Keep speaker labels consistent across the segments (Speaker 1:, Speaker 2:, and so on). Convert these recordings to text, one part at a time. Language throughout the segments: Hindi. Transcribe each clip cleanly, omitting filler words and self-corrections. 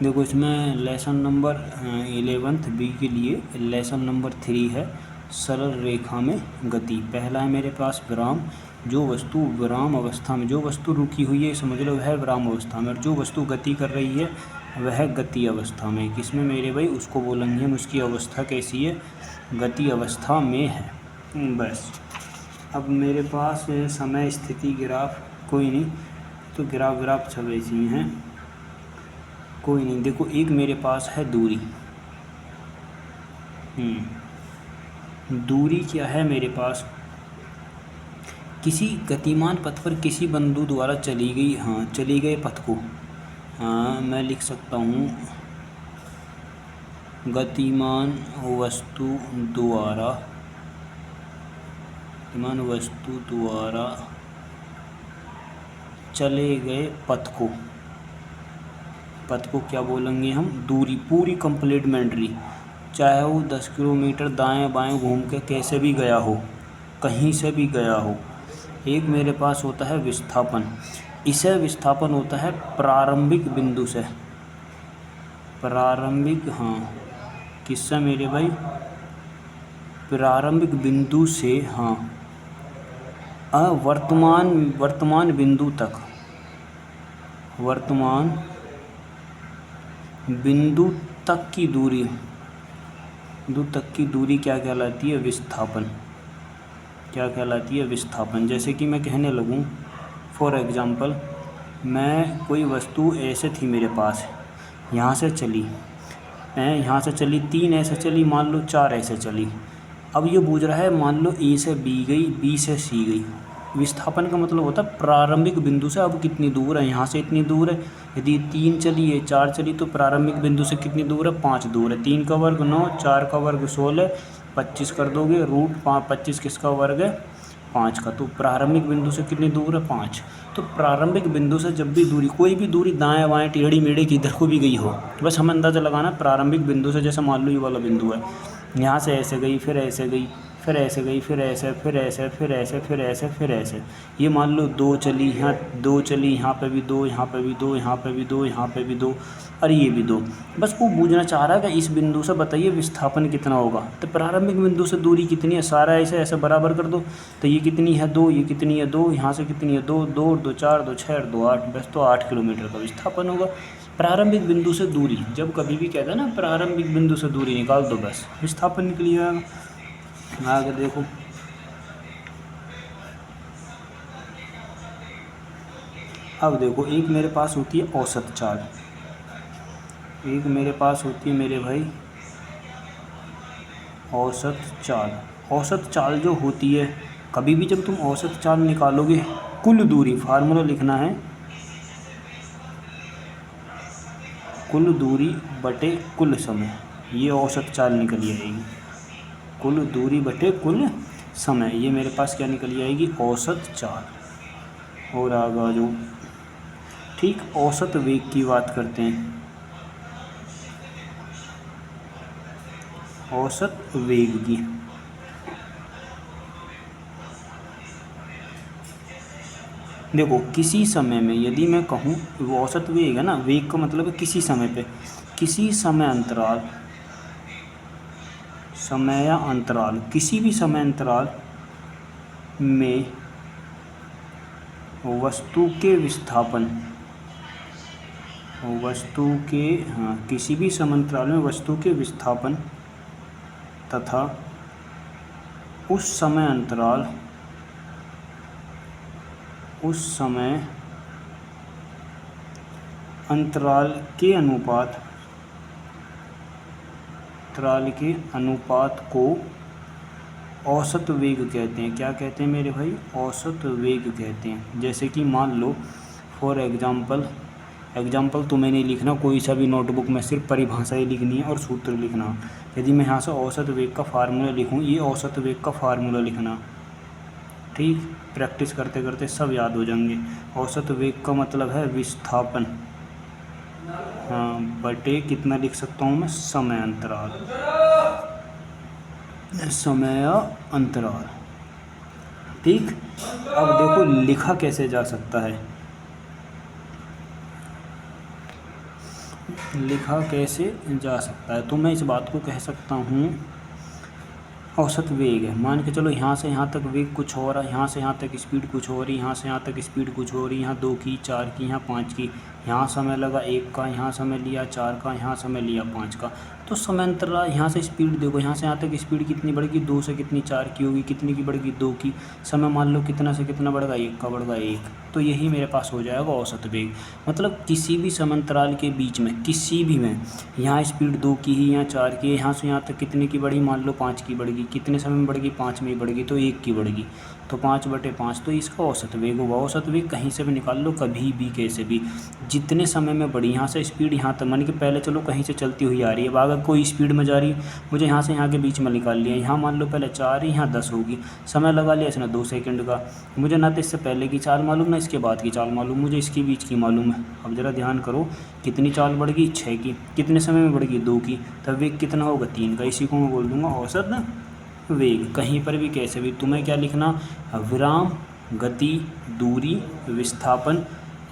Speaker 1: देखो इसमें लेसन नंबर 11th बी के लिए लेसन नंबर 3 है सरल रेखा में गति। पहला है मेरे पास विराम, जो वस्तु विराम अवस्था में, जो वस्तु रुकी हुई है समझ लो वह विराम अवस्था में, और जो वस्तु गति कर रही है वह गति अवस्था में। किसमें मेरे भाई, उसको बोलेंगे हम उसकी अवस्था कैसी है, गति अवस्था में है। बस अब मेरे पास समय स्थिति ग्राफ, कोई नहीं तो ग्राफ सब ऐसे ही हैं, कोई नहीं। देखो एक मेरे पास है दूरी, दूरी क्या है मेरे पास, किसी गतिमान पथ पर किसी बिंदु द्वारा चली गई, चली गए पथ को मैं लिख सकता हूँ गतिमान वस्तु द्वारा चले गए पथ को क्या बोलेंगे हम, दूरी। पूरी कंप्लीटमेंट्री, चाहे वो 10 किलोमीटर दाएं बाएं घूम के कैसे भी गया हो, कहीं से भी गया हो। एक मेरे पास होता है विस्थापन, इसे विस्थापन होता है प्रारंभिक बिंदु से, किससे मेरे भाई, प्रारंभिक बिंदु से वर्तमान बिंदु तक, वर्तमान बिंदु तक की दूरी क्या कहलाती है, विस्थापन। क्या कहलाती है, विस्थापन। जैसे कि मैं कहने लगूं फॉर एग्जांपल, मैं कोई वस्तु ऐसे थी मेरे पास, यहाँ से चली, 3 ऐसे चली, मान लो 4 ऐसे चली। अब ये पूछ रहा है मान लो ए से बी गई, बी से सी गई। विस्थापन का मतलब होता है प्रारंभिक बिंदु से अब कितनी दूर है, यहाँ से इतनी दूर है। यदि 3 चली है, 4 चली तो प्रारंभिक बिंदु से कितनी दूर है, 5 दूर है। 3 का वर्ग 9, 4 का वर्ग 16, 25 कर दोगे, रूट 25 किसका वर्ग है, 5 का। तो प्रारंभिक बिंदु से कितनी दूर है, 5। तो प्रारंभिक बिंदु से जब भी दूरी, कोई भी दूरी दाएं बाएं टेढ़ी मेढ़ी किधर को भी गई हो, बस हमें अंदाज़ा लगाना प्रारंभिक बिंदु से। जैसे मान लो ये वाला बिंदु है, यहाँ से ऐसे गई, फिर ऐसे गई, फिर ऐसे गई, फिर ऐसे, फिर ऐसे, फिर ऐसे, फिर ऐसे, फिर ऐसे। ये मान लो 2 चली, यहाँ 2 चली, यहाँ पे भी 2, यहाँ पे भी 2, यहाँ पे भी 2, यहाँ पे भी 2, और ये भी 2। बस वो पूछना चाह रहा है कि इस बिंदु से बताइए विस्थापन कितना होगा। तो प्रारंभिक बिंदु से दूरी कितनी है, सारा ऐसे बराबर कर दो। तो ये कितनी है, 2, ये कितनी है, 2, यहाँ से कितनी है, 2, 2, 2, 4, 2, 6, 2, 8, बस तो 8 किलोमीटर का विस्थापन होगा। प्रारंभिक बिंदु से दूरी, जब कभी भी कहता है ना प्रारंभिक बिंदु से दूरी निकाल दो, बस विस्थापन निकल जाएगा। आगे देखो, अब देखो एक मेरे पास होती है औसत चाल, एक मेरे पास होती है मेरे भाई औसत चाल। औसत चाल जो होती है, कभी भी जब तुम औसत चाल निकालोगे, कुल दूरी, फार्मूला लिखना है कुल दूरी बटे कुल समय, ये औसत चाल निकल जाएगी। कुल दूरी बटे कुल समय, ये मेरे पास क्या निकल जाएगी, औसत चाल। और आगे जो ठीक औसत वेग की बात करते हैं, औसत वेग की, देखो किसी समय में यदि मैं कहूँ, वो औसत वेग है ना, वेग का मतलब है किसी समय पे, किसी समय अंतराल, समय या अंतराल, किसी भी समय अंतराल में वस्तु के विस्थापन, किसी भी समय अंतराल में वस्तु के विस्थापन तथा उस समय अंतराल के अनुपात को औसत वेग कहते हैं। क्या कहते हैं मेरे भाई, औसत वेग कहते हैं। जैसे कि मान लो फॉर एग्जांपल तुम्हें नहीं लिखना कोई सा भी नोटबुक में, सिर्फ परिभाषाएं लिखनी है और सूत्र लिखना। यदि मैं यहाँ से औसत वेग का फार्मूला लिखूँ, ये औसत वेग का फार्मूला लिखना, ठीक, प्रैक्टिस करते करते सब याद हो जाएंगे। औसत वेग का मतलब है विस्थापन, बटे कितना लिख सकता हूँ मैं, समय अंतराल, ठीक। अब देखो लिखा कैसे जा सकता है, लिखा कैसे जा सकता है? तो मैं इस बात को कह सकता हूँ औसत वेग है। मान के चलो यहाँ से यहाँ तक वेग कुछ हो रहा है, यहाँ से यहाँ तक स्पीड कुछ हो रही, यहाँ से यहाँ तक स्पीड कुछ हो रही, यहाँ 2 की, 4 की, यहाँ 5 की, यहाँ समय लगा 1 का, यहाँ समय लिया 4 का, यहाँ समय लिया 5 का। तो समय अंतराल यहाँ से स्पीड देखो, यहाँ से यहाँ तक स्पीड कितनी बढ़ेगी, 2 से कितनी 4 की होगी, कितनी की बढ़ेगी 2 की। समय मान लो कितना से कितना बढ़ेगा, 1 का बढ़ेगा 1। तो यही मेरे पास हो जाएगा औसत वेग। मतलब किसी भी समय अंतराल के बीच में, किसी भी में, यहाँ स्पीड 2 की ही, यहाँ 4 की है, यहाँ से यहाँ तक कितने की बढ़ी, मान लो 5 की बढ़ेगी, कितने समय में बढ़ेगी, 5 में ही बढ़ेगी, तो 1 की बढ़ेगी, तो 5/5, तो इसका औसत वेग होगा। औसत वेग कहीं से भी निकाल लो, कभी भी, कैसे भी, जितने समय में बढ़ी। यहाँ से स्पीड यहाँ तक, मान के पहले चलो कहीं से चलती हुई आ रही है, अब अगर कोई स्पीड में जा रही है, मुझे यहाँ से यहाँ के बीच में निकाल लिया, यहाँ मान लो पहले 4 है, यहाँ 10 होगी, समय लगा लिया इसने 2 सेकंड का। मुझे ना तो इससे पहले की चाल मालूम, ना इसके बाद की चाल मालूम, मुझे इसके बीच की मालूम है। अब ज़रा ध्यान करो, कितनी चाल बढ़ गई, 6 की, कितने समय में बढ़ गई, 2 की, तब वेग कितना होगा, 3 का। इसी को मैं बोल दूँगा औसत वेग। कहीं पर भी, कैसे भी, तुम्हें क्या लिखना, विराम, गति, दूरी, विस्थापन,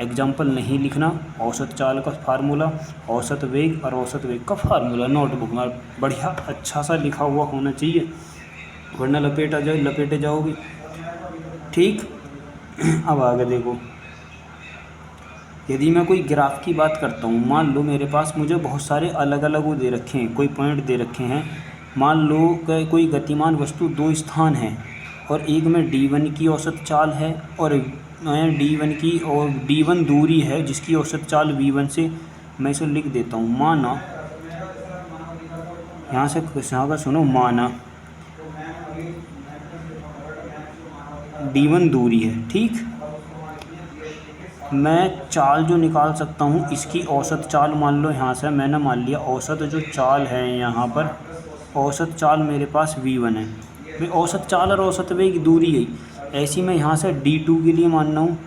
Speaker 1: एग्जाम्पल नहीं लिखना, औसत चाल का फार्मूला, औसत वेग और औसत वेग का फार्मूला नोटबुक में बढ़िया अच्छा सा लिखा हुआ होना चाहिए, वरना लपेटे जाओगे। ठीक। अब आगे देखो, यदि मैं कोई ग्राफ की बात करता हूँ, मान लो मेरे पास मुझे बहुत सारे अलग अलग वो दे रखे हैं, कोई पॉइंट दे रखे हैं। मान लो कि कोई गतिमान वस्तु 2 स्थान है और एक में d1 की औसत चाल है और d1 की, और d1 दूरी है जिसकी औसत चाल v1 से, मैं इसे लिख देता हूँ, माना, यहाँ से सुनो, माना d1 दूरी है, ठीक। मैं चाल जो निकाल सकता हूँ, इसकी औसत चाल मान लो, यहाँ से मैंने मान लिया औसत जो चाल है, यहाँ पर औसत चाल मेरे पास v1 है। भाई औसत चाल और औसत वेग दूरी है, ऐसी मैं यहाँ से d2 के लिए मान रहा हूँ,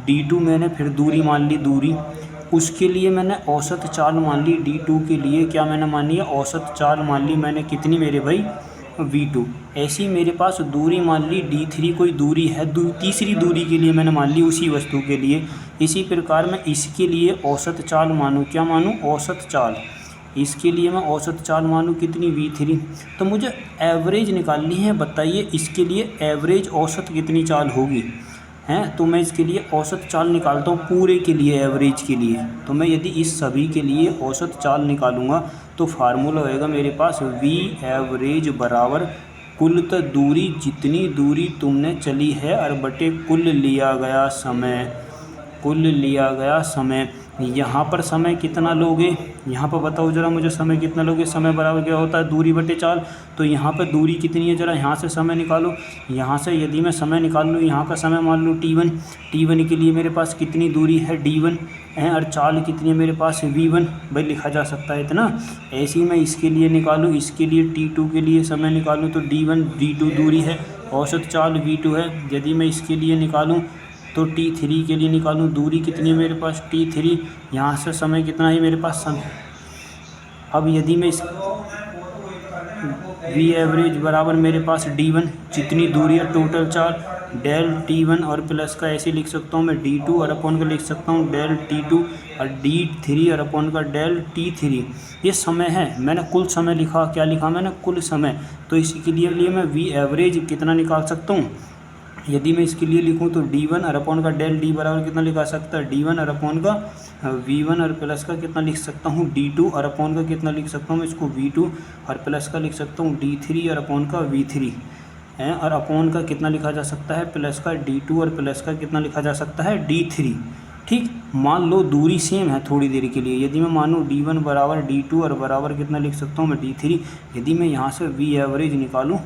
Speaker 1: d2 मैंने फिर दूरी मान ली, दूरी, उसके लिए मैंने औसत चाल मान ली, d2 के लिए क्या मैंने मान लिया, औसत चाल मान ली मैंने, कितनी मेरे भाई, v2। ऐसी मेरे पास दूरी मान ली d3, कोई दूरी है, तीसरी दूरी के लिए मैंने मान ली उसी वस्तु के लिए। इसी प्रकार मैं इसके लिए औसत चाल मानूँ, क्या मानूँ, औसत चाल। इसके लिए मैं औसत चाल मानूँ कितनी, v3। तो मुझे एवरेज निकालनी है, बताइए इसके लिए एवरेज औसत कितनी चाल होगी, हैं। तो मैं इसके लिए औसत चाल निकालता हूँ पूरे के लिए, एवरेज के लिए। तो मैं यदि इस सभी के लिए औसत चाल निकालूंगा तो फार्मूला होएगा मेरे पास v एवरेज बराबर कुल दूरी, जितनी दूरी तुमने चली है, और बटे कुल लिया गया समय, कुल लिया गया समय। यहाँ पर समय कितना लोगे, यहाँ पर बताओ ज़रा मुझे, समय कितना लोगे, समय बराबर क्या होता है, दूरी बटे चाल। तो यहाँ पर दूरी कितनी है, ज़रा यहाँ से समय निकालो। यहाँ से यदि मैं समय निकाल लूँ, यहाँ का समय मान लूँ t1 के लिए मेरे पास कितनी दूरी है, d1 है, और चाल कितनी है मेरे पास, v1। भाई लिखा जा सकता है इतना। ऐसे ही मैं इसके लिए निकालूँ, इसके लिए t2 के लिए समय निकालूँ, तो d1 d2 दूरी है, औसत चाल v2 है। यदि मैं इसके लिए निकालूँ तो t3 के लिए निकालूं, दूरी कितनी है मेरे पास, t3, यहाँ से समय कितना है मेरे पास, समय। अब यदि मैं इस v एवरेज बराबर मेरे पास d1, जितनी दूरी है टोटल चाल, डेल t1 और प्लस का ऐसे लिख सकता हूँ मैं, d2 और अपॉन का लिख सकता हूँ डेल t2, और d3 और अपॉन का डेल t3। ये समय है, मैंने कुल समय लिखा, क्या लिखा मैंने, कुल समय। तो इसी के लिए मैं v एवरेज कितना निकाल सकता हूँ, यदि मैं इसके लिए लिखूं तो d1 और अपॉन का डेल d बराबर कितना लिखा सकता है, d1 और अपॉन का v1 और प्लस का कितना लिख सकता हूं, d2 और अपॉन का कितना लिख सकता हूं मैं इसको, v2 और प्लस का लिख सकता हूं d3 और अपॉन का v3 है, और अपॉन का कितना लिखा जा सकता है, प्लस का d2 और प्लस का कितना लिखा जा सकता है, d3। ठीक। मान लो दूरी सेम है थोड़ी देर के लिए, यदि मैं मानूँ d1 बराबर d2 और बराबर कितना लिख सकता हूँ मैं, d3। यदि मैं यहाँ से v एवरेज निकालूँ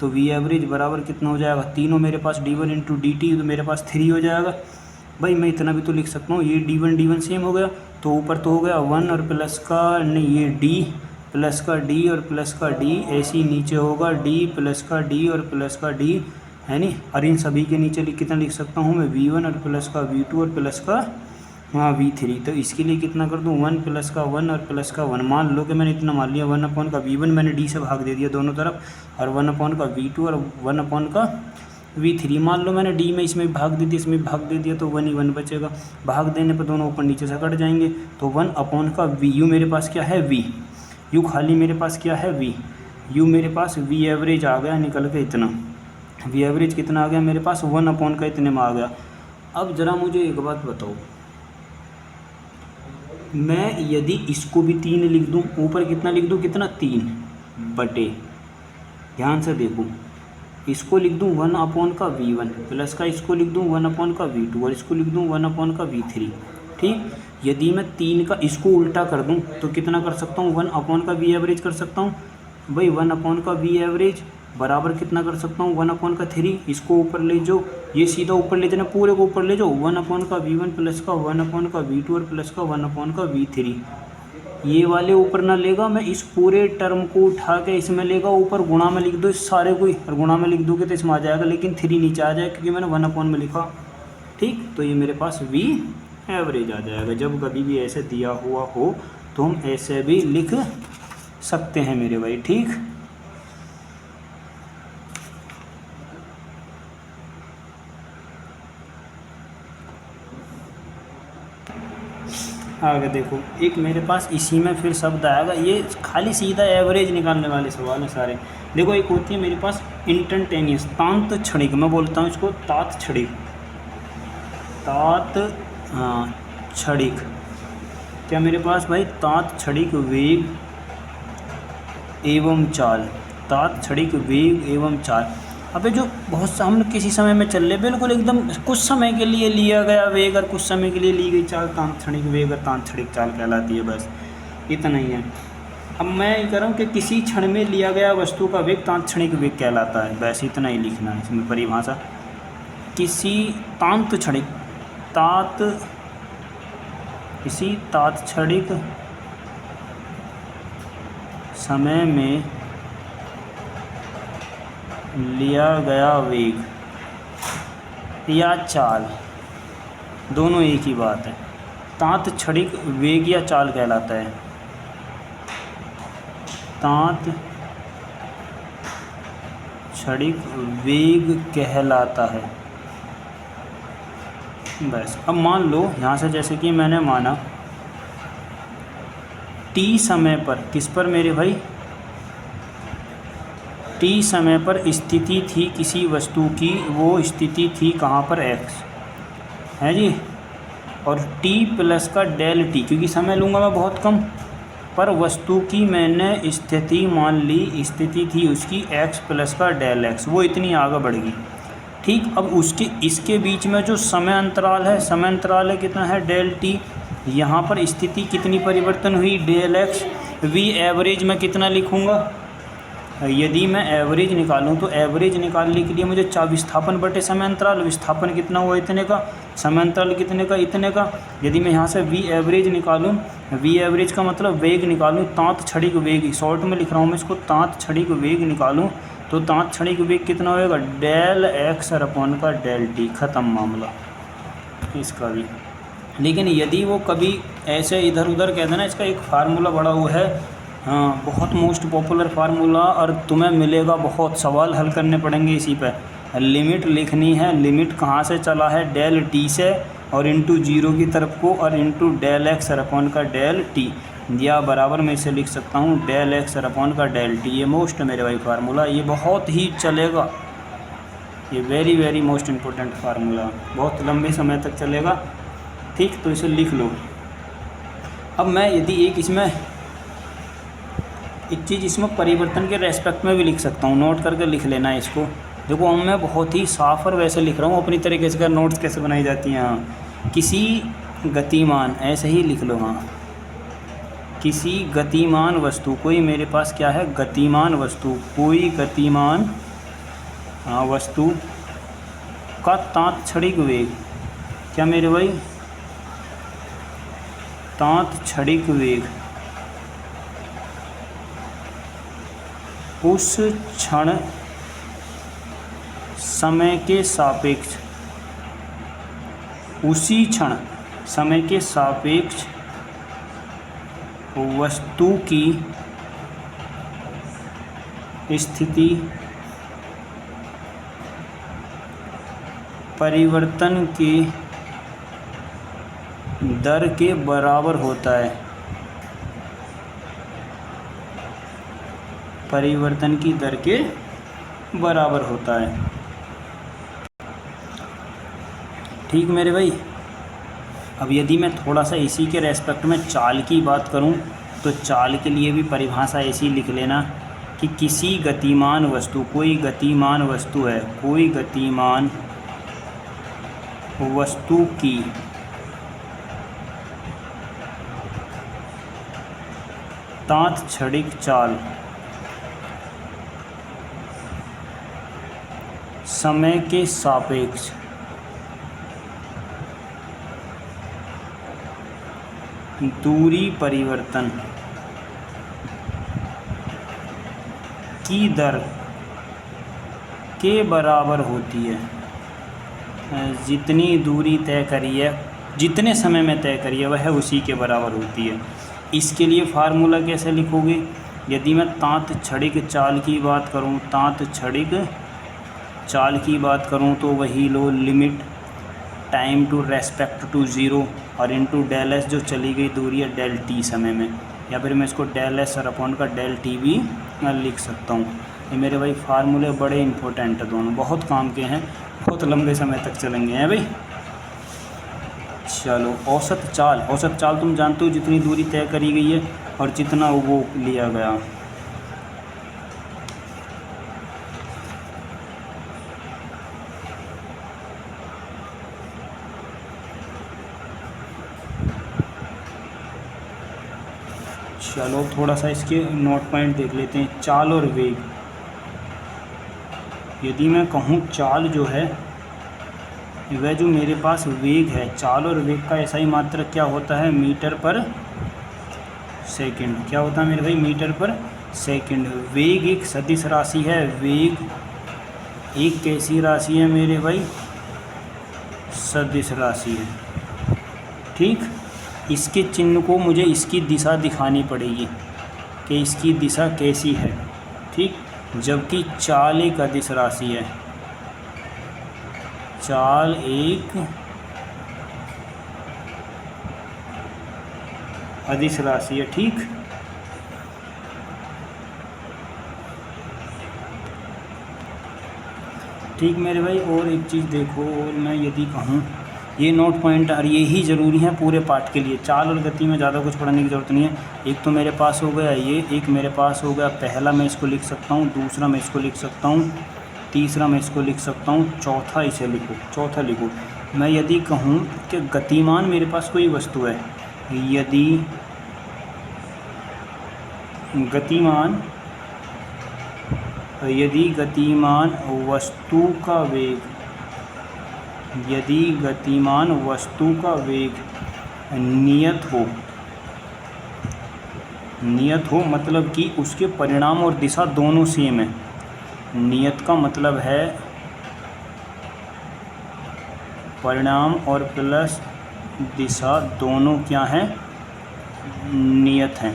Speaker 1: तो v एवरेज बराबर कितना हो जाएगा, तीनों मेरे पास d1 इंटू dt, तो मेरे पास 3 हो जाएगा। भाई मैं इतना भी तो लिख सकता हूँ, ये d1 सेम हो गया, तो ऊपर तो हो गया 1 और प्लस का, नहीं ये d प्लस का d और प्लस का d, ऐसे ही नीचे होगा d प्लस का d और प्लस का d, है नी। और इन सभी के नीचे कितना लिख सकता हूँ मैं, v1 और प्लस का v2 और प्लस का v3। तो इसके लिए कितना कर दूँ, 1 प्लस का 1 और प्लस का 1। मान लो कि मैंने इतना मान लिया, 1 अपॉन का v1 मैंने d से भाग दे दिया दोनों तरफ, और 1 अपॉन का v2 और 1 अपॉन का v3। मान लो मैंने d में इसमें भाग दे दिया, इसमें भाग दे दिया, तो 1 ही 1 बचेगा। भाग देने पर दोनों ऊपर नीचे से कट जाएंगे, तो 1 अपॉन का v। यू मेरे पास क्या है v, यू खाली मेरे पास क्या है v, यू मेरे पास v एवरेज आ गया निकल के इतना। v एवरेज कितना आ गया मेरे पास, 1 अपॉन का इतने में आ गया। अब ज़रा मुझे एक बात बताओ, मैं यदि इसको भी 3 लिख दूँ, ऊपर कितना लिख दूँ, कितना 3 बटे, ध्यान से देखो, इसको लिख दूँ 1 अपॉन का v1 प्लस का इसको लिख दूँ 1 अपॉन का v2 और इसको लिख दूँ 1 अपॉन का v3। ठीक, यदि मैं 3 का इसको उल्टा कर दूँ तो कितना कर सकता हूँ, 1 अपॉन का v एवरेज कर सकता हूँ भाई। 1 अपॉन का v एवरेज बराबर कितना कर सकता हूँ, 1 अपॉन का 3। इसको ऊपर ले जाओ, ये सीधा ऊपर ले जाना, पूरे को ऊपर ले जाओ, 1 अपॉन का v1 प्लस का 1 अपॉन का v2 और प्लस का 1 अपॉन का v3। ये वाले ऊपर ना लेगा, मैं इस पूरे टर्म को उठा के इसमें लेगा, ऊपर गुणा में लिख दो इस सारे को ही, और गुणा में लिख दोगे तो इसमें आ जाएगा, लेकिन 3 नीचे आ जाएगा क्योंकि मैंने 1 अपॉन में लिखा। ठीक, तो ये मेरे पास v एवरेज आ जाएगा। जब कभी भी ऐसे दिया हुआ हो तो हम ऐसे भी लिख सकते हैं मेरे भाई। ठीक, आगे देखो, एक मेरे पास इसी में फिर शब्द आएगा, ये खाली सीधा एवरेज निकालने वाले सवाल हैं सारे। देखो, एक होती है मेरे पास इंस्टेंटेनियस, तांत क्षणिक, मैं बोलता हूँ इसको तात क्षणिक, तात क्षणिक। क्या मेरे पास भाई, तात क्षणिक वेग एवं चाल, तात क्षणिक वेग एवं चाल। अबे जो बहुत हम किसी समय में चल रहे, बिल्कुल एकदम कुछ समय के लिए लिया गया वेग और कुछ समय के लिए ली गई चाल, तांत क्षणिक वेग और तांत क्षणिक चाल कहलाती है। बस इतना ही है। अब मैं ये कह रहा हूँ कि किसी क्षण में लिया गया वस्तु का वेग तांत क्षणिक वेग कहलाता है। बस इतना ही लिखना है इसमें परिभाषा। किसी तांत क्षणिक, तात, किसी तात क्षणिक समय में लिया गया वेग या चाल, दोनों एक ही बात है, तांत क्षणिक वेग या चाल कहलाता है। तांत क्षणिक वेग कहलाता है। बस अब मान लो यहाँ से, जैसे कि मैंने माना t समय पर, किस पर मेरे भाई, t समय पर स्थिति थी किसी वस्तु की, वो स्थिति थी कहाँ पर, x है जी, और t प्लस का डेल t, क्योंकि समय लूँगा मैं बहुत कम, पर वस्तु की मैंने स्थिति मान ली, स्थिति थी उसकी x प्लस का डेल x, वो इतनी आगे बढ़ गई। ठीक, अब उसके इसके बीच में जो समय अंतराल है, समय अंतराल है कितना है, डेल t। यहाँ पर स्थिति कितनी परिवर्तन हुई, डेल x। v एवरेज में कितना लिखूँगा, यदि मैं एवरेज निकालूं तो एवरेज निकालने के लिए मुझे विस्थापन बटे समय अंतराल, विस्थापन कितना हुआ इतने का, समय अंतराल कितने का, इतने का। यदि मैं यहाँ से v एवरेज निकालूं, v एवरेज का मतलब वेग निकालूं, तांत क्षणिक वेग, शॉर्ट में लिख रहा हूँ मैं इसको, तांत क्षणिक वेग निकालूं, तो तांत क्षणिक वेग कितना होएगा, डेल x अपॉन का डेल t, ख़त्म मामला इसका भी। लेकिन यदि वो कभी ऐसे इधर उधर कह देना, इसका एक फार्मूला बड़ा वो है, हाँ बहुत मोस्ट पॉपुलर फार्मूला, और तुम्हें मिलेगा बहुत, सवाल हल करने पड़ेंगे इसी पर। लिमिट लिखनी है, लिमिट कहाँ से चला है, डेल t से, और इंटू 0 की तरफ को, और इंटू डेल x अपॉन का डेल t, या बराबर में इसे लिख सकता हूँ डेल x अपॉन का डेल t। ये मोस्ट मेरे भाई फार्मूला, ये बहुत ही चलेगा, ये very very most important formula, बहुत लंबे समय तक चलेगा। ठीक, तो इसे लिख लो। अब मैं यदि एक चीज़ इसमें परिवर्तन के रेस्पेक्ट में भी लिख सकता हूँ, नोट करके लिख लेना है इसको। देखो, अब मैं बहुत ही साफ और वैसे लिख रहा हूँ अपनी तरीके से, नोट्स कैसे बनाई जाती हैं। हाँ, किसी गतिमान, ऐसे ही लिख लो, हाँ, किसी गतिमान वस्तु, कोई मेरे पास क्या है, गतिमान वस्तु, कोई गतिमान वस्तु का तांत क्षणिक वेग, क्या मेरे भाई, तांत क्षणिक वेग उस क्षण समय के सापेक्ष, उसी क्षण समय के सापेक्ष वस्तु की स्थिति परिवर्तन के दर के बराबर होता है। परिवर्तन की दर के बराबर होता है। ठीक मेरे भाई। अब यदि मैं थोड़ा सा इसी के रेस्पेक्ट में चाल की बात करूं तो चाल के लिए भी परिभाषा ऐसी लिख लेना कि किसी गतिमान वस्तु, कोई गतिमान वस्तु है, कोई गतिमान वस्तु की तात्क्षणिक चाल समय के सापेक्ष दूरी परिवर्तन की दर के बराबर होती है। जितनी दूरी तय करी है, जितने समय में तय करी है, वह उसी के बराबर होती है। इसके लिए फार्मूला कैसे लिखोगे? यदि मैं तात्क्षणिक चाल की बात करूं, तात्क्षणिक चाल की बात करूं तो वही low limit time to respect to zero और इनटू डेल एस जो चली गई दूरी है डेल टी समय में, या फिर मैं इसको डेल एस और अपॉन का डेल टी भी लिख सकता हूँ। ये मेरे भाई फार्मूले बड़े इंपॉर्टेंट है, दोनों बहुत काम के हैं, बहुत लंबे समय तक चलेंगे हैं भाई। चलो औसत चाल तुम जानते हो जितनी दूरी तय करी गई है और जितना वो लिया गया। चलो थोड़ा सा इसके नोट पॉइंट देख लेते हैं। चाल और वेग, यदि मैं कहूँ चाल जो है वह जो मेरे पास वेग है, चाल और वेग का ऐसा ही मात्रक क्या होता है? मीटर पर सेकंड। क्या होता है मेरे भाई? मीटर पर सेकंड। वेग एक सदिश राशि है। वेग एक कैसी राशि है मेरे भाई? सदिश राशि है। ठीक, इसके चिन्ह को मुझे इसकी दिशा दिखानी पड़ेगी कि इसकी दिशा कैसी है। ठीक, जबकि चाल एक अदिश राशि है। चाल एक अदिश राशि है। ठीक, ठीक मेरे भाई। और एक चीज़ देखो, और मैं यदि कहूँ ये नोट पॉइंट और ये ही ज़रूरी है पूरे पाठ के लिए। चाल और गति में ज़्यादा कुछ पढ़ने की ज़रूरत नहीं है। एक तो मेरे पास हो गया ये, एक मेरे पास हो गया पहला, मैं इसको लिख सकता हूँ, दूसरा मैं इसको लिख सकता हूँ, तीसरा मैं इसको लिख सकता हूँ, चौथा इसे लिखो, चौथा लिखो। मैं यदि कहूँ कि गतिमान मेरे पास कोई वस्तु है, यदि गतिमान वस्तु का वेग, यदि गतिमान वस्तु का वेग नियत हो मतलब कि उसके परिणाम और दिशा दोनों सेम है। नियत का मतलब है परिणाम और प्लस दिशा दोनों क्या हैं? नियत हैं।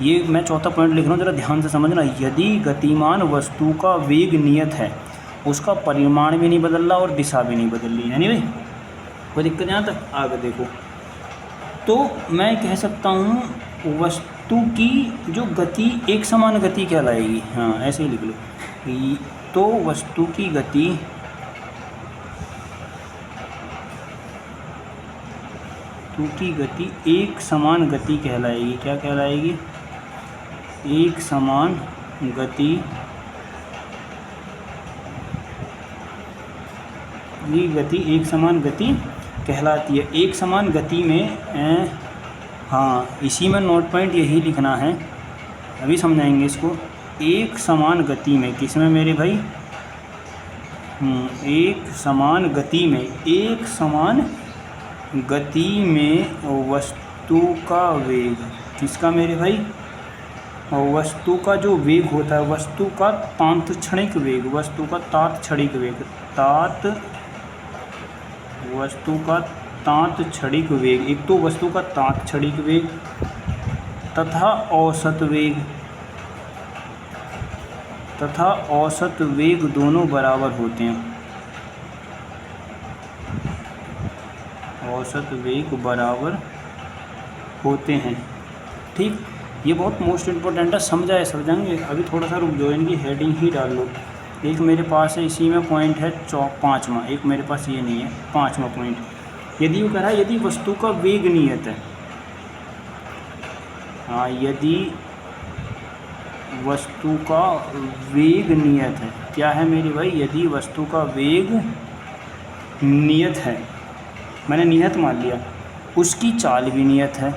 Speaker 1: ये मैं चौथा पॉइंट लिख रहा हूँ, ज़रा ध्यान से समझना। यदि गतिमान वस्तु का वेग नियत है, उसका परिमाण भी नहीं बदल रहा और दिशा भी नहीं बदल रही, यानी भाई कोई दिक्कत यहाँ तक? आगे देखो, तो मैं कह सकता हूँ वस्तु की जो गति एक समान गति कहलाएगी। हाँ, ऐसे ही लिख लो। तो वस्तु की गति एक समान गति कहलाएगी। क्या कहलाएगी? एक समान गति। ये गति एक समान गति कहलाती है। एक समान गति में हाँ, इसी में नोट पॉइंट यही लिखना है, अभी समझाएंगे इसको। एक समान गति में, किस में मेरे भाई? एक समान गति में, एक समान गति में वस्तु का वेग, किसका मेरे भाई? वस्तु का जो वेग होता है, वस्तु का तात्क्षणिक वेग, वस्तु का तात्क्षणिक वेग, वस्तु का तात्क्षणिक वेग, एक तो वस्तु का तात्क्षणिक वेग तथा औसत वेग दोनों बराबर होते हैं। औसत वेग बराबर होते हैं। ठीक, ये बहुत मोस्ट इम्पोर्टेंट है, समझाएंगे। अभी थोड़ा सा रुक जाओ, इनकी हेडिंग ही डाल लो। एक मेरे पास है, इसी में पॉइंट है 5वां, एक मेरे पास ये नहीं है 5वां पॉइंट। यदि वो कह रहा है यदि वस्तु का वेग नियत है, हाँ, यदि वस्तु का वेग नियत है, क्या है मेरी भाई, यदि वस्तु का वेग नियत है, मैंने नियत मान लिया, उसकी चाल भी नियत है,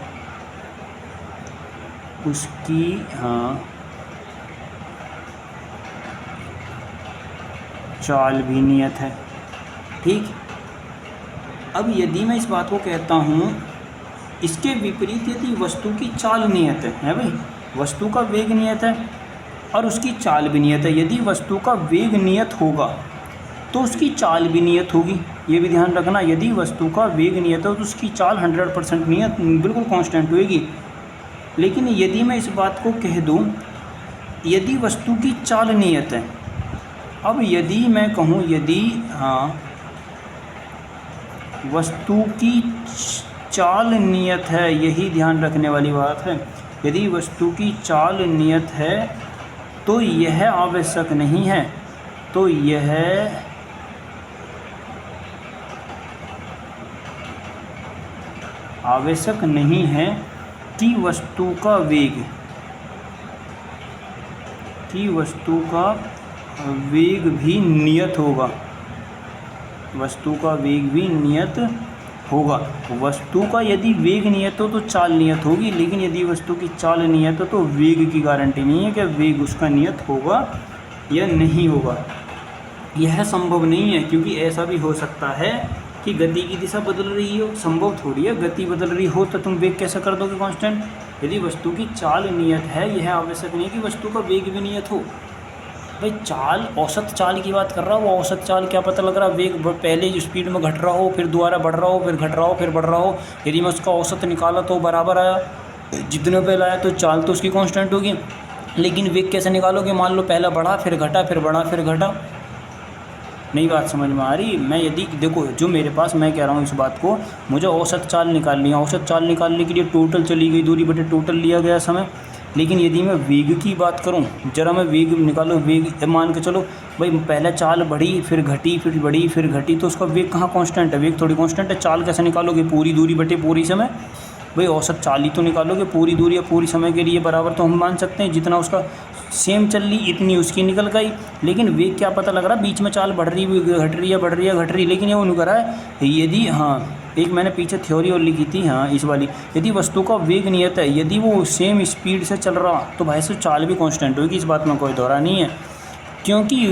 Speaker 1: उसकी, हाँ, चाल भी नियत है। ठीक, अब यदि मैं इस बात को कहता हूँ, इसके विपरीत यदि वस्तु की चाल नियत है भाई, वस्तु का वेग नियत है और उसकी चाल भी नियत है। यदि वस्तु का वेग नियत होगा तो उसकी चाल भी नियत होगी, ये भी ध्यान रखना। यदि वस्तु का वेग नियत है तो उसकी चाल 100% नियत, बिल्कुल कांस्टेंट होगी। लेकिन यदि मैं इस बात को कह दूं, यदि वस्तु की चाल नियत है, अब यदि मैं कहूँ, यदि, हाँ, वस्तु की चाल नियत है, यही ध्यान रखने वाली बात है। यदि वस्तु की चाल नियत है तो यह आवश्यक नहीं है, तो यह आवश्यक नहीं है कि वस्तु का वेग भी नियत होगा, वस्तु का वेग भी नियत होगा। वस्तु का यदि वेग नियत हो तो चाल नियत होगी, लेकिन यदि वस्तु की चाल नियत हो तो वेग की गारंटी नहीं है कि वेग उसका नियत होगा या नहीं होगा। यह संभव नहीं है, क्योंकि ऐसा भी हो सकता है कि गति की दिशा बदल रही हो, संभव थोड़ी है। गति बदल रही हो तो तुम वेग कैसे कर दोगे कांस्टेंट। यदि वस्तु की चाल नियत है, यह आवश्यक नहीं है कि वस्तु का वेग भी नियत हो। भाई चाल, औसत चाल की बात कर रहा हो, वो औसत चाल क्या पता लग रहा है, वेग पहले स्पीड में घट रहा हो, फिर दोबारा बढ़ रहा हो, फिर घट रहा हो, फिर बढ़ रहा हो। यदि मैं उसका औसत निकाला तो बराबर आया, जितने पहले आया, तो चाल तो उसकी कांस्टेंट होगी। लेकिन वेग कैसे निकालोगे, मान लो पहला बढ़ा, फिर घटा, फिर बढ़ा, फिर घटा। नई बात समझ में आ रही। मैं यदि देखो, जो मेरे पास, मैं कह रहा हूँ इस बात को, मुझे औसत चाल निकालनी है। औसत चाल निकालने के लिए टोटल चली गई दूरी बटे टोटल लिया गया समय। लेकिन यदि मैं वेग की बात करूं, जरा मैं वेग निकालो, वेग मान के चलो भाई, पहले चाल बढ़ी, फिर घटी, फिर बढ़ी, फिर घटी, तो उसका वेग कहाँ कांस्टेंट है, वेग थोड़ी कांस्टेंट है। चाल कैसे निकालोगे, पूरी दूरी बटे पूरी समय। भाई औसत चाल ही तो निकालोगे, पूरी दूरी या पूरी समय के लिए बराबर तो हम मान सकते हैं, जितना उसका सेम चल रही इतनी उसकी निकल गई। लेकिन वेग क्या पता लग रहा, बीच में चाल बढ़ रही, घट रही है, बढ़ रही है, घट रही, लेकिन ये वो नहीं कर रहा है। यदि, हाँ, एक मैंने पीछे थ्योरी और लिखी थी, हाँ, इस वाली, यदि वस्तु का वेग नियत है, यदि वो सेम स्पीड से चल रहा, तो भाई से चाल भी कांस्टेंट होगी, इस बात में कोई दौरा नहीं है। क्योंकि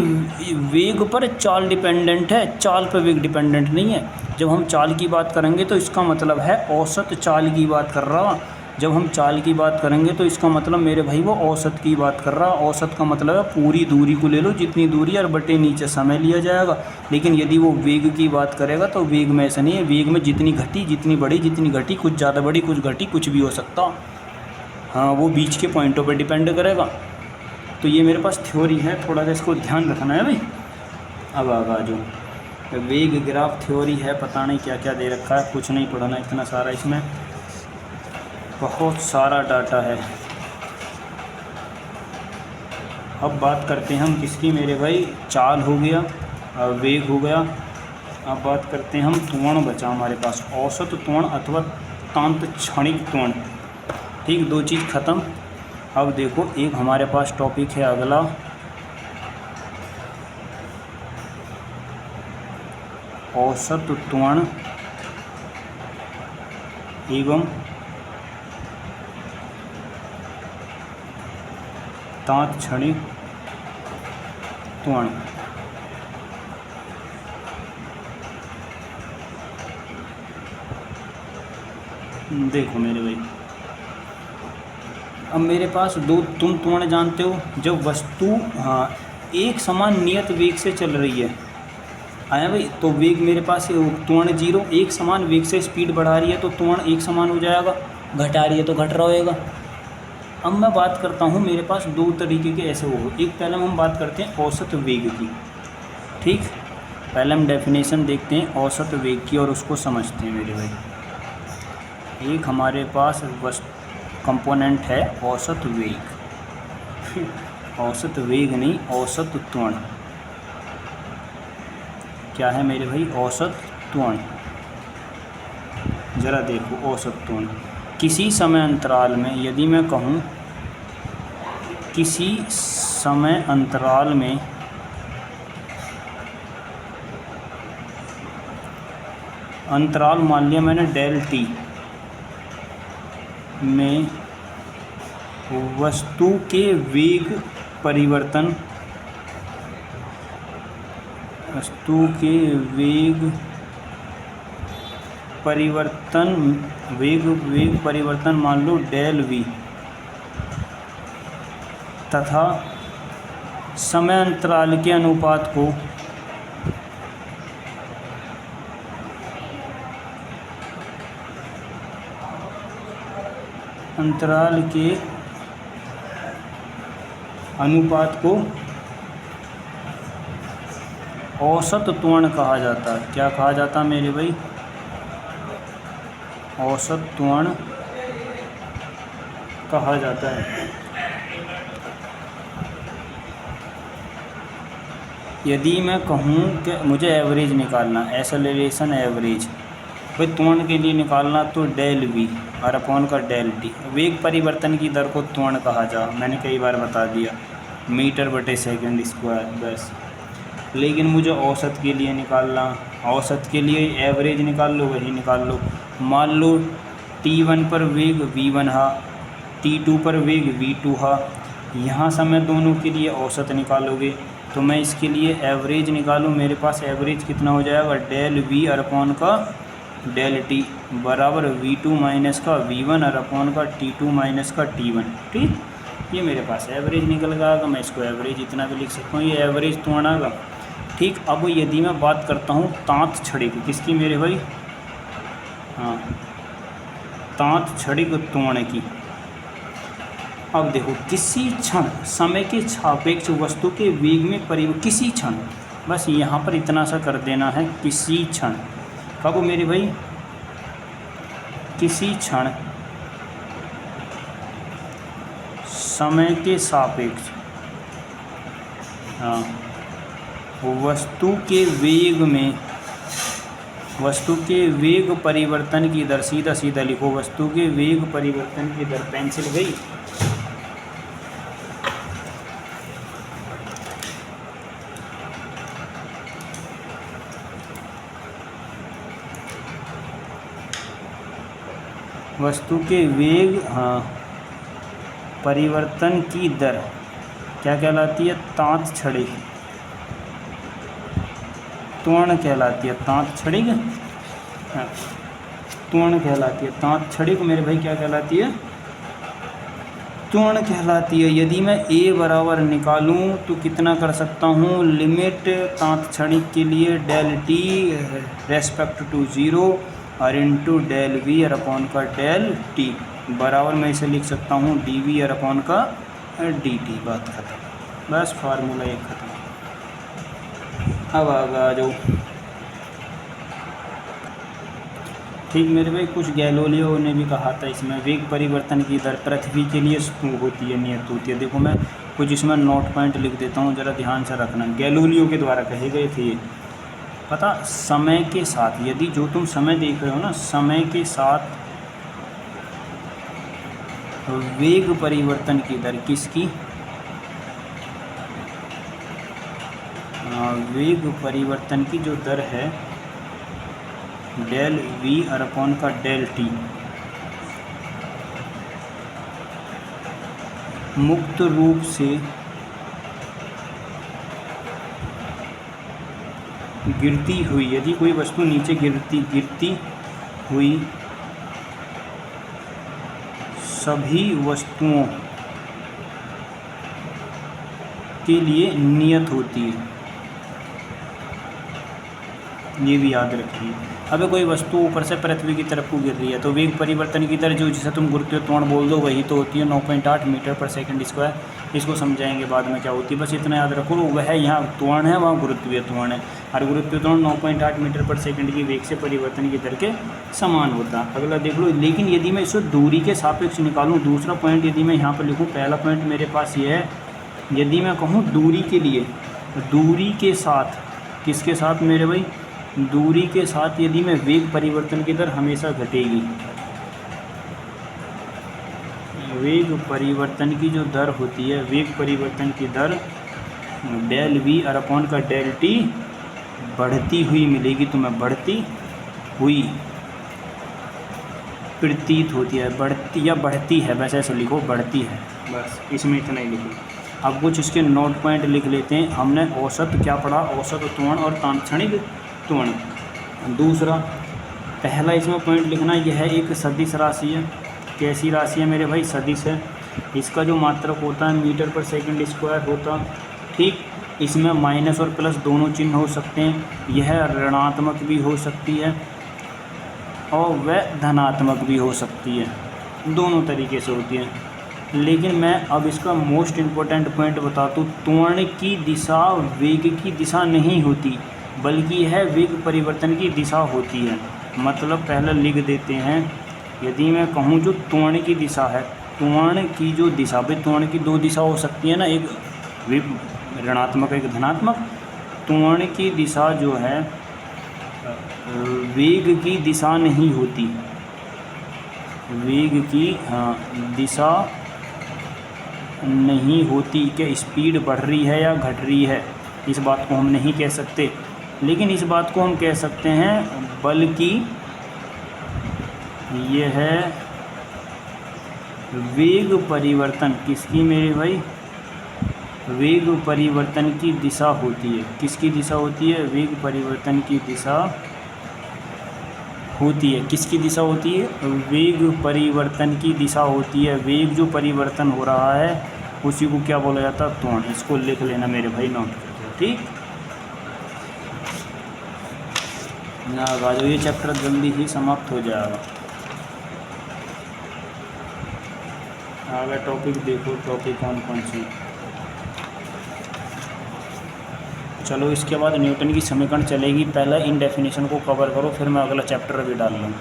Speaker 1: वेग पर चाल डिपेंडेंट है, चाल पर वेग डिपेंडेंट नहीं है। जब हम चाल की बात करेंगे तो इसका मतलब है औसत चाल की बात कर रहा। जब हम चाल की बात करेंगे तो इसका मतलब मेरे भाई वो औसत की बात कर रहा। औसत का मतलब है पूरी दूरी को ले लो, जितनी दूरी और बटे नीचे समय लिया जाएगा। लेकिन यदि वो वेग की बात करेगा तो वेग में ऐसा नहीं है। वेग में जितनी घटी, जितनी बढ़ी, जितनी घटी, कुछ ज़्यादा बढ़ी, कुछ घटी, कुछ भी हो सकता। हाँ, वो बीच के पॉइंटों पर डिपेंड करेगा। तो ये मेरे पास थ्योरी है, थोड़ा सा इसको ध्यान रखना है भाई। अब आगा जो वेग ग्राफ थ्योरी है, पता नहीं क्या क्या दे रखा है, कुछ नहीं पढ़ना इतना सारा, इसमें बहुत सारा डाटा है। अब बात करते हैं हम किसकी मेरे भाई, चाल हो गया, वेग हो गया। अब बात करते हैं हम त्वरण, बचा हमारे पास औसत त्वरण अथवा तांत क्षणिक त्वरण। ठीक, दो चीज़ ख़त्म। अब देखो, एक हमारे पास टॉपिक है अगला, औसत त्वरण एवं तांत क्षणिक त्वरण। देखो मेरे भाई, अब मेरे पास दो, तुम त्वरण जानते हो, जब वस्तु, हाँ, एक समान नियत वेग से चल रही है, आया भाई, तो वेग मेरे पास त्वरण 0, एक समान वेग से स्पीड बढ़ा रही है तो त्वरण एक समान हो जाएगा, घटा रही है तो घट रहा होएगा। अब मैं बात करता हूँ, मेरे पास दो तरीके के ऐसे हो, एक पहले हम बात करते हैं औसत वेग की। ठीक, पहले हम डेफिनेशन देखते हैं औसत वेग की और उसको समझते हैं मेरे भाई। एक हमारे पास कंपोनेंट है औसत वेग औसत वेग नहीं, औसत त्वरण। क्या है मेरे भाई? औसत त्वरण। ज़रा देखो, औसत त्वरण किसी समय अंतराल में, यदि मैं कहूँ किसी समय अंतराल में अंतराल मान लिया मैंने डेल टी में वस्तु के वेग परिवर्तन, वस्तु के वेग परिवर्तन मान लो डेल वी, तथा समय अंतराल के अनुपात को औसत त्वरण कहा जाता है। क्या कहा जाता है मेरे भाई? औसत त्वरण कहा जाता है। यदि मैं कहूँ कि मुझे एवरेज निकालना, एक्सेलरेशन एवरेज, भाई त्वरण के लिए निकालना, तो डेल वी और अपॉन का डेल टी। वेग परिवर्तन की दर को त्वरण कहा जा, मैंने कई बार बता दिया, मीटर बटे सेकंड स्क्वायर बस। लेकिन मुझे औसत के लिए निकालना, औसत के लिए एवरेज निकाल लो, वही निकाल लो। मान लो T1 पर वेग V1 हा, T2 पर वेग V2 हा, यहाँ समय दोनों के लिए औसत निकालोगे तो मैं इसके लिए एवरेज निकालूँ, मेरे पास एवरेज कितना हो जाएगा? डेल वी और अपॉन का डेल टी बराबर V2 माइनस का V1 और अपॉन का T2 माइनस का T1। ठीक, ये मेरे पास एवरेज निकल गया। मैं इसको एवरेज इतना भी लिख सकता हूँ, ये एवरेज त्वरण आएगा। ठीक, अब यदि मैं बात करता हूँ तांत छड़ी की, किसकी मेरे भाई? हाँ, तांत छड़ी त्वरण की। अब देखो, किसी क्षण समय के सापेक्ष वस्तु के वेग में परिवर्तन, किसी क्षण, बस यहाँ पर इतना सा कर देना है, किसी क्षण। कब मेरे भाई? किसी क्षण समय के सापेक्ष, हाँ, वस्तु के वेग में, वस्तु के वेग परिवर्तन की दर, सीधा सीधा लिखो, वस्तु के वेग परिवर्तन की दर, पेंसिल गई। वस्तु के वेग, हाँ, परिवर्तन की दर क्या कहलाती है? तांत छड़ी त्वरण कहलाती है। तांत छड़ी त्वरण कहलाती है। तांत छड़ी को मेरे भाई क्या कहलाती है? त्वरण कहलाती है। यदि मैं a बराबर निकालूं तो कितना कर सकता हूं? लिमिट तांत छड़ी के लिए डेल टी रेस्पेक्ट टू 0 और इंटू डेल वी और अपॉन का डेल टी बराबर, मैं इसे लिख सकता हूँ डी वी और अपॉन का डी टी। बात खत्म, बस फार्मूला एक खत्म। अब आ जाओ। ठीक मेरे भाई, कुछ गैलोलियो ने भी कहा था इसमें वेग परिवर्तन की दर पृथ्वी के लिए होती है, नियत होती है। देखो मैं कुछ इसमें नोट पॉइंट लिख देता हूँ, ज़रा ध्यान से रखना। गैलोलियो के द्वारा कहे गए थे ये, पता, समय के साथ, यदि जो तुम समय देख रहे हो ना, समय के साथ वेग परिवर्तन की दर, किसकी? वेग परिवर्तन की जो दर है डेल वी और अपॉन का डेल टी, मुक्त रूप से गिरती हुई, यदि कोई वस्तु नीचे गिरती हुई सभी वस्तुओं के लिए नियत होती है। ये भी याद रखिए। अबे कोई वस्तु ऊपर से पृथ्वी की तरफ को गिर रही है तो वेग परिवर्तन की दर, जो जिसे तुम गुरुत्वीय त्वरण बोल दो, वही तो होती है 9.8 मीटर पर सेकंड स्क्वायर। इसको समझाएंगे बाद में क्या होती है, बस इतना याद रखो। वह यहाँ त्वरण है, वहाँ गुरुत्वीय त्वरण है। और गुरुत्वीय त्वरण 9.8 मीटर पर सेकंड की वेग से परिवर्तन की दर के समान होता है। अगला देख लो, लेकिन यदि मैं इसको दूरी के सापेक्ष निकालूं, दूसरा पॉइंट यदि मैं यहाँ पर लिखूँ, पहला पॉइंट मेरे पास ये है, यदि मैं कहूँ दूरी के लिए, दूरी के साथ, किसके साथ मेरे भाई, दूरी के साथ यदि मैं वेग परिवर्तन की दर हमेशा घटेगी, वेग परिवर्तन की जो दर होती है, वेग परिवर्तन की दर डेल वी और अपॉन का डेल टी बढ़ती हुई मिलेगी, तो मैं बढ़ती हुई प्रतीत होती है, बढ़ती या बढ़ती है, वैसे ऐसे लिखो बढ़ती है, बस इसमें इतना ही लिखो। अब कुछ इसके नोट पॉइंट लिख लेते हैं। हमने औसत क्या पढ़ा, औसत त्वरण और तात्क्षणिक त्वरण। दूसरा, पहला इसमें पॉइंट लिखना, यह एक सदिश राशि है। कैसी राशि है मेरे भाई, सदिश है। इसका जो मात्रक होता है मीटर पर सेकंड स्क्वायर होता, ठीक। इसमें माइनस और प्लस दोनों चिन्ह हो सकते हैं, यह ऋणात्मक भी हो सकती है और वह धनात्मक भी हो सकती है, दोनों तरीके से होती है। लेकिन मैं अब इसका मोस्ट इम्पोर्टेंट पॉइंट बता दूँ, त्वरण की दिशा वेग की दिशा नहीं होती, बल्कि यह वेग परिवर्तन की दिशा होती है। मतलब पहले लिख देते हैं, यदि मैं कहूँ जो त्वरण की दिशा है, त्वरण की जो दिशा, भाई त्वरण की दो दिशा हो सकती है ना, एक वेग ऋणात्मक एक धनात्मक। त्वरण की दिशा जो है वेग की दिशा नहीं होती, वेग की दिशा नहीं होती कि स्पीड बढ़ रही है या घट रही है, इस बात को हम नहीं कह सकते। लेकिन इस बात को हम कह सकते हैं, बल्कि यह है वेग परिवर्तन, किसकी मेरे भाई, वेग परिवर्तन की दिशा होती है। किसकी दिशा होती है, वेग परिवर्तन की दिशा होती है। किसकी दिशा होती है, वेग परिवर्तन की दिशा होती है। वेग जो परिवर्तन हो रहा है उसी को क्या बोला जाता है, त्वरण। इसको लिख लेना मेरे भाई, नोट करके, ठीक ना। आज ये चैप्टर जल्दी ही समाप्त हो जाएगा। आगे टॉपिक देखो, टॉपिक कौन कौन सी। चलो इसके बाद न्यूटन की समीकरण चलेगी। पहले इन डेफिनेशन को कवर करो, फिर मैं अगला चैप्टर भी डाल लूँ।